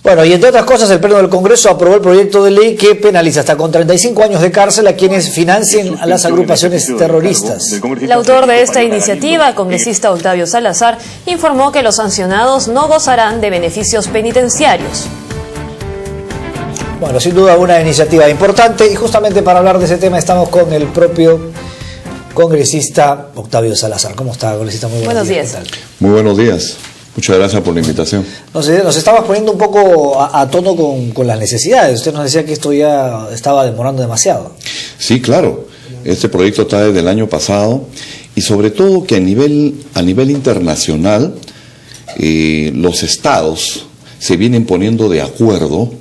Bueno, y entre otras cosas, el Pleno del Congreso aprobó el proyecto de ley que penaliza hasta con 35 años de cárcel a quienes financien a las agrupaciones terroristas. El autor de esta iniciativa, congresista Octavio Salazar, informó que los sancionados no gozarán de beneficios penitenciarios. Bueno, sin duda una iniciativa importante, y justamente para hablar de ese tema estamos con el propio congresista Octavio Salazar. ¿Cómo está, congresista? Muy buenos días. ¿Qué tal? Muy buenos días. Muchas gracias por la invitación. Nos estamos poniendo un poco a tono con las necesidades. Usted nos decía que esto ya estaba demorando demasiado. Sí, claro. Este proyecto está desde el año pasado, y sobre todo que a nivel internacional los estados se vienen poniendo de acuerdo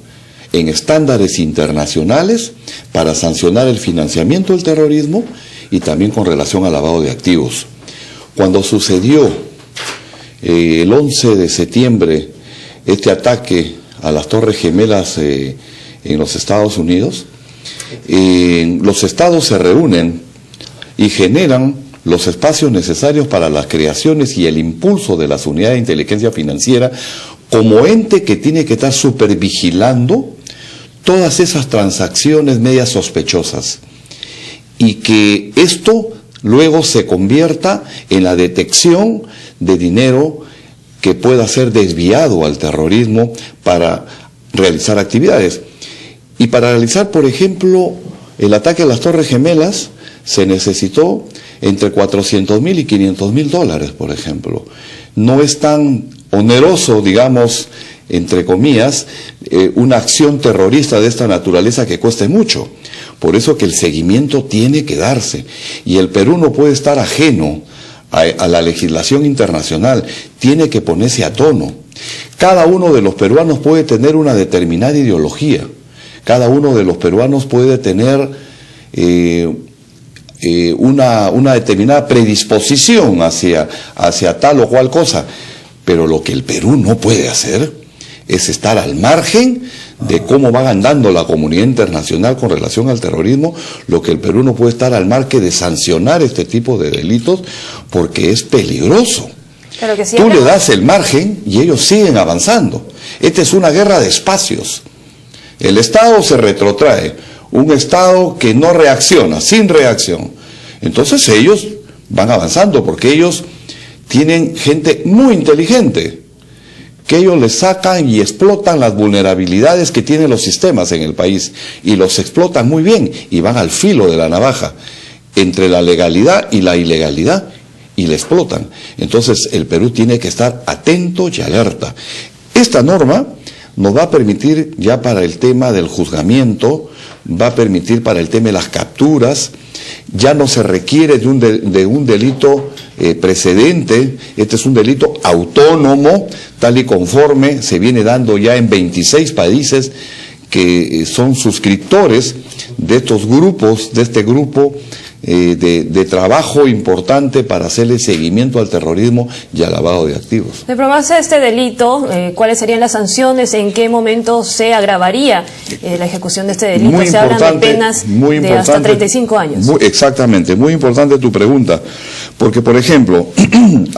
en estándares internacionales para sancionar el financiamiento del terrorismo y también con relación al lavado de activos. Cuando sucedió el 11 de septiembre este ataque a las Torres Gemelas en los Estados Unidos, los estados se reúnen y generan los espacios necesarios para las creaciones y el impulso de las unidades de inteligencia financiera como ente que tiene que estar supervigilando todas esas transacciones medias sospechosas, y que esto luego se convierta en la detección de dinero que pueda ser desviado al terrorismo para realizar actividades. Y para realizar, por ejemplo, el ataque a las Torres Gemelas se necesitó entre $400,000 y $500,000, por ejemplo. No es tan oneroso, digamos, entre comillas, una acción terrorista de esta naturaleza que cueste mucho. Por eso que el seguimiento tiene que darse, y el Perú no puede estar ajeno a la legislación internacional, tiene que ponerse a tono. Cada uno de los peruanos puede tener una determinada ideología, cada uno de los peruanos puede tener una determinada predisposición hacia tal o cual cosa, pero lo que el Perú no puede hacer es estar al margen de cómo va andando la comunidad internacional con relación al terrorismo. Lo que el Perú no puede estar al margen de sancionar este tipo de delitos, porque es peligroso. Claro que sí. Tú le das el margen y ellos siguen avanzando. Esta es una guerra de espacios. El Estado se retrotrae, un Estado que no reacciona, sin reacción. Entonces ellos van avanzando, porque ellos tienen gente muy inteligente, que ellos les sacan y explotan las vulnerabilidades que tienen los sistemas en el país, y los explotan muy bien, y van al filo de la navaja entre la legalidad y la ilegalidad, y le explotan. Entonces el Perú tiene que estar atento y alerta. Esta norma nos va a permitir ya para el tema del juzgamiento, va a permitir para el tema de las capturas, ya no se requiere de un delito precedente. Este es un delito autónomo, tal y conforme se viene dando ya en 26 países que son suscriptores de estos grupos, de este grupo de trabajo importante para hacerle seguimiento al terrorismo y al lavado de activos. De probarse este delito, ¿cuáles serían las sanciones? ¿En qué momento se agravaría la ejecución de este delito? Se hablan de penas de hasta 35 años. Exactamente, muy importante tu pregunta, porque por ejemplo,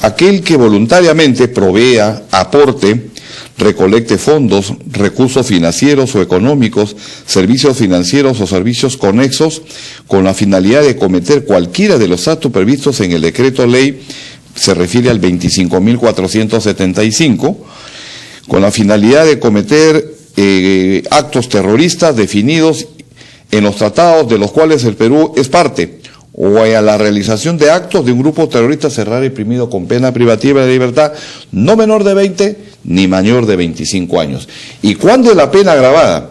aquel que voluntariamente provea, aporte, recolecte fondos, recursos financieros o económicos, servicios financieros o servicios conexos, con la finalidad de cometer cualquiera de los actos previstos en el decreto ley, se refiere al 25.475, con la finalidad de cometer actos terroristas definidos en los tratados de los cuales el Perú es parte, o a la realización de actos de un grupo terrorista cerrado y reprimido con pena privativa de libertad no menor de 20 ni mayor de 25 años. ¿Y cuándo es la pena agravada?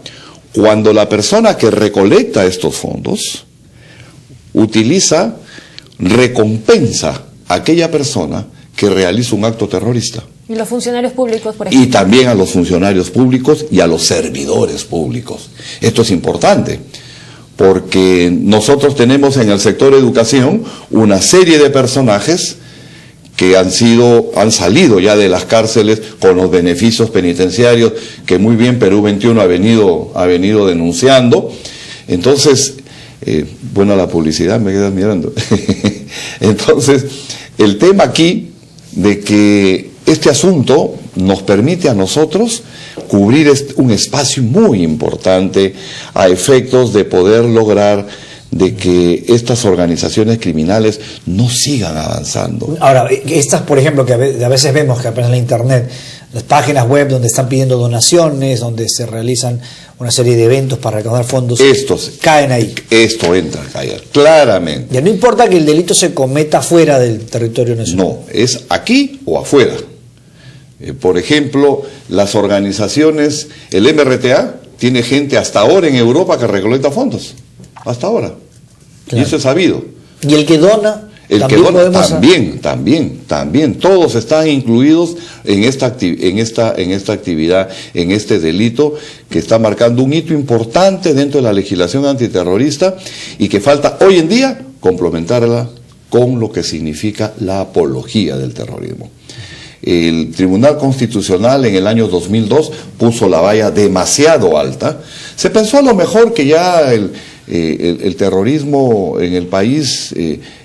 Cuando la persona que recolecta estos fondos recompensa a aquella persona que realiza un acto terrorista. ¿Y los funcionarios públicos, por ejemplo? Y también a los funcionarios públicos y a los servidores públicos. Esto es importante, porque nosotros tenemos en el sector educación una serie de personajes que han salido ya de las cárceles con los beneficios penitenciarios que muy bien Perú 21 ha venido denunciando. Entonces, bueno, la publicidad me quedas mirando. Entonces, el tema aquí de que este asunto nos permite a nosotros cubrir un espacio muy importante a efectos de poder lograr de que estas organizaciones criminales no sigan avanzando. Ahora, estas, por ejemplo, que a veces vemos que aparecen en la internet, las páginas web donde están pidiendo donaciones, donde se realizan una serie de eventos para recaudar fondos, caen ahí. Esto entra a caer, claramente. Ya no importa que el delito se cometa fuera del territorio nacional. No, es aquí o afuera. Por ejemplo, las organizaciones, el MRTA tiene gente hasta ahora en Europa que recolecta fondos. Hasta ahora. Claro. Y eso es sabido. ¿Y el que dona? El que dona también. Todos están incluidos en esta actividad, en este delito que está marcando un hito importante dentro de la legislación antiterrorista y que falta hoy en día complementarla con lo que significa la apología del terrorismo. El Tribunal Constitucional en el año 2002 puso la valla demasiado alta. Se pensó a lo mejor que ya el terrorismo en el país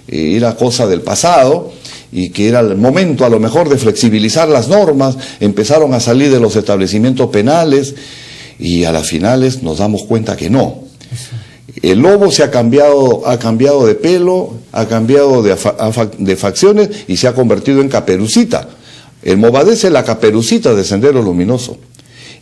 era cosa del pasado y que era el momento a lo mejor de flexibilizar las normas. Empezaron a salir de los establecimientos penales y a las finales nos damos cuenta que no. El lobo se ha cambiado de pelo, ha cambiado de facciones y se ha convertido en Caperucita. El Movadez es la Caperucita de Sendero Luminoso.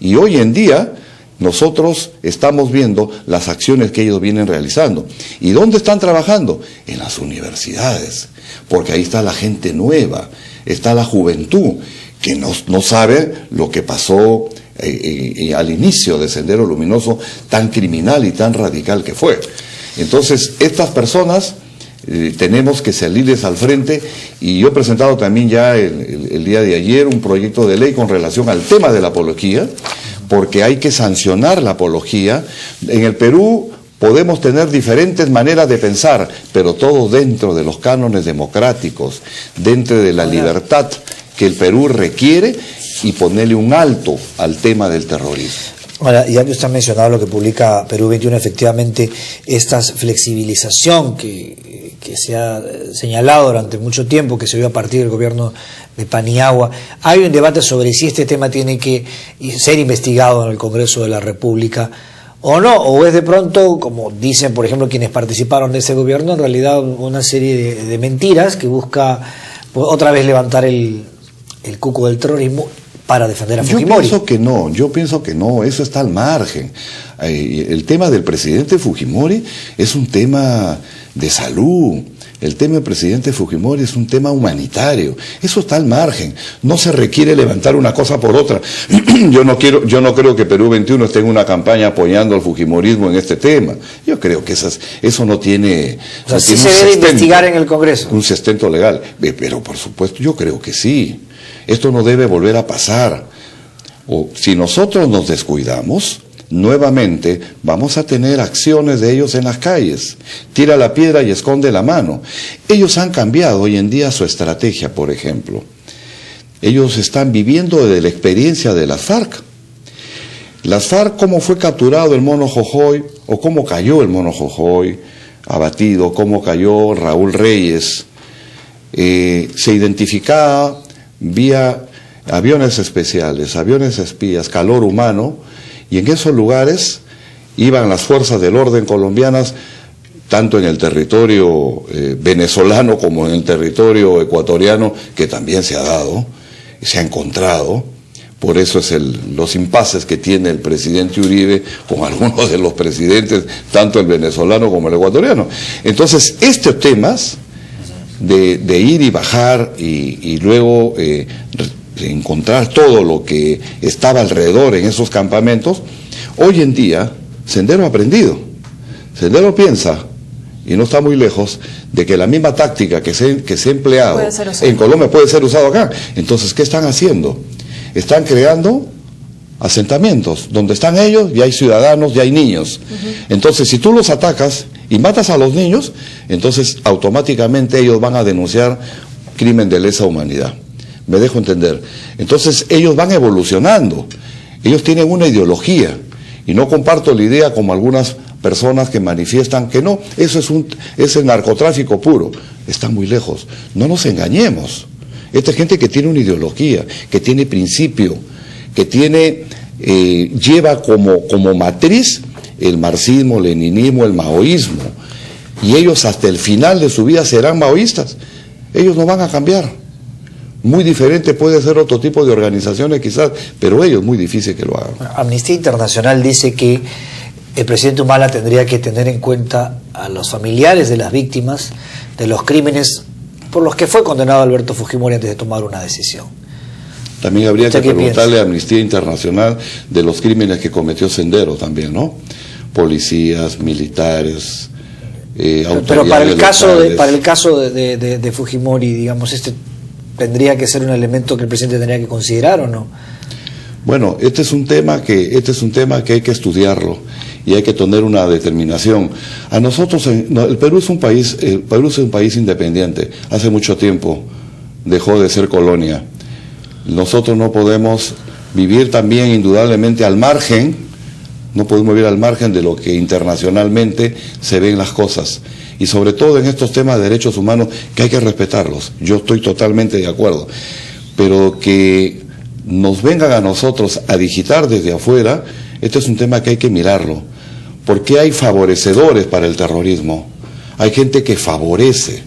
Y hoy en día nosotros estamos viendo las acciones que ellos vienen realizando. ¿Y dónde están trabajando? En las universidades, porque ahí está la gente nueva, está la juventud, que no sabe lo que pasó al inicio de Sendero Luminoso, tan criminal y tan radical que fue. Entonces, estas personas tenemos que salirles al frente, y yo he presentado también ya el día de ayer un proyecto de ley con relación al tema de la apología, porque hay que sancionar la apología. En el Perú podemos tener diferentes maneras de pensar, pero todo dentro de los cánones democráticos, dentro de la libertad que el Perú requiere, y ponerle un alto al tema del terrorismo. Ahora, ya que usted ha mencionado lo que publica Perú 21, efectivamente, esta flexibilización que se ha señalado durante mucho tiempo, que se dio a partir del gobierno de Paniagua, hay un debate sobre si este tema tiene que ser investigado en el Congreso de la República o no, o es de pronto, como dicen, por ejemplo, quienes participaron de ese gobierno, en realidad una serie de mentiras que busca otra vez levantar el cuco del terrorismo para defender a Fujimori. Yo pienso que no, eso está al margen. El tema del presidente Fujimori es un tema de salud. El tema del presidente Fujimori es un tema humanitario. Eso está al margen. No se requiere levantar una cosa por otra. Yo no creo que Perú 21 esté en una campaña apoyando al fujimorismo en este tema. Yo creo que eso no tiene... O sea, sí se debe investigar en el Congreso. Un sustento legal. Pero por supuesto, yo creo que sí. Esto no debe volver a pasar. O si nosotros nos descuidamos, nuevamente vamos a tener acciones de ellos en las calles. Tira la piedra y esconde la mano. Ellos han cambiado hoy en día su estrategia, por ejemplo. Ellos están viviendo de la experiencia de las FARC. Las FARC, cómo fue capturado el Mono Jojoy, o cómo cayó el Mono Jojoy abatido, cómo cayó Raúl Reyes. Se identificaba vía aviones especiales, aviones espías, calor humano, y en esos lugares iban las fuerzas del orden colombianas, tanto en el territorio venezolano como en el territorio ecuatoriano, que también se ha dado, se ha encontrado. Por eso es los impases que tiene el presidente Uribe con algunos de los presidentes, tanto el venezolano como el ecuatoriano. Entonces, estos temas de ir y bajar y luego encontrar todo lo que estaba alrededor en esos campamentos, hoy en día Sendero ha aprendido. Sendero piensa, y no está muy lejos, de que la misma táctica que se ha empleado en Colombia puede ser usado acá. Entonces, ¿qué están haciendo? Están creando asentamientos donde están ellos, y hay ciudadanos, y hay niños. Entonces, si tú los atacas y matas a los niños, entonces automáticamente ellos van a denunciar crimen de lesa humanidad. Me dejo entender. Entonces ellos van evolucionando. Ellos tienen una ideología, y no comparto la idea como algunas personas que manifiestan que no, eso es el narcotráfico puro. Está muy lejos. No nos engañemos. Esta es gente que tiene una ideología, que tiene principio, que tiene, lleva como matriz el marxismo, el leninismo, el maoísmo. Y ellos hasta el final de su vida serán maoístas. Ellos no van a cambiar. Muy diferente puede ser otro tipo de organizaciones quizás, pero ellos muy difícil que lo hagan. Amnistía Internacional dice que el presidente Humala tendría que tener en cuenta a los familiares de las víctimas de los crímenes por los que fue condenado Alberto Fujimori antes de tomar una decisión. También habría que preguntarle a Amnistía Internacional de los crímenes que cometió Sendero también, ¿no? Policías, militares, autoridades. Pero para el caso de Fujimori, digamos, tendría que ser un elemento que el presidente tendría que considerar, ¿o no? Bueno, este es un tema que hay que estudiarlo y hay que tener una determinación. A nosotros, el Perú es un país independiente. Hace mucho tiempo dejó de ser colonia. Nosotros no podemos vivir también indudablemente al margen, no podemos vivir al margen de lo que internacionalmente se ven las cosas. Y sobre todo en estos temas de derechos humanos que hay que respetarlos. Yo estoy totalmente de acuerdo. Pero que nos vengan a nosotros a digitar desde afuera, este es un tema que hay que mirarlo. Porque hay favorecedores para el terrorismo. Hay gente que favorece.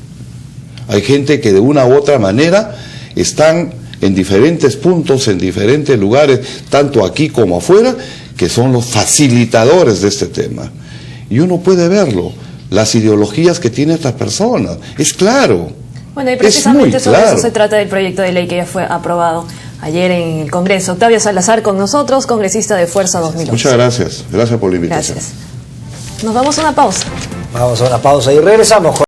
Hay gente que de una u otra manera están en diferentes puntos, en diferentes lugares, tanto aquí como afuera, que son los facilitadores de este tema. Y uno puede verlo. Las ideologías que tienen estas personas, es claro. Bueno, y precisamente sobre eso se trata del proyecto de ley que ya fue aprobado ayer en el Congreso. Octavio Salazar con nosotros, congresista de Fuerza 2011. Muchas gracias, gracias por la invitación. Gracias. Nos vamos a una pausa. Vamos a una pausa y regresamos.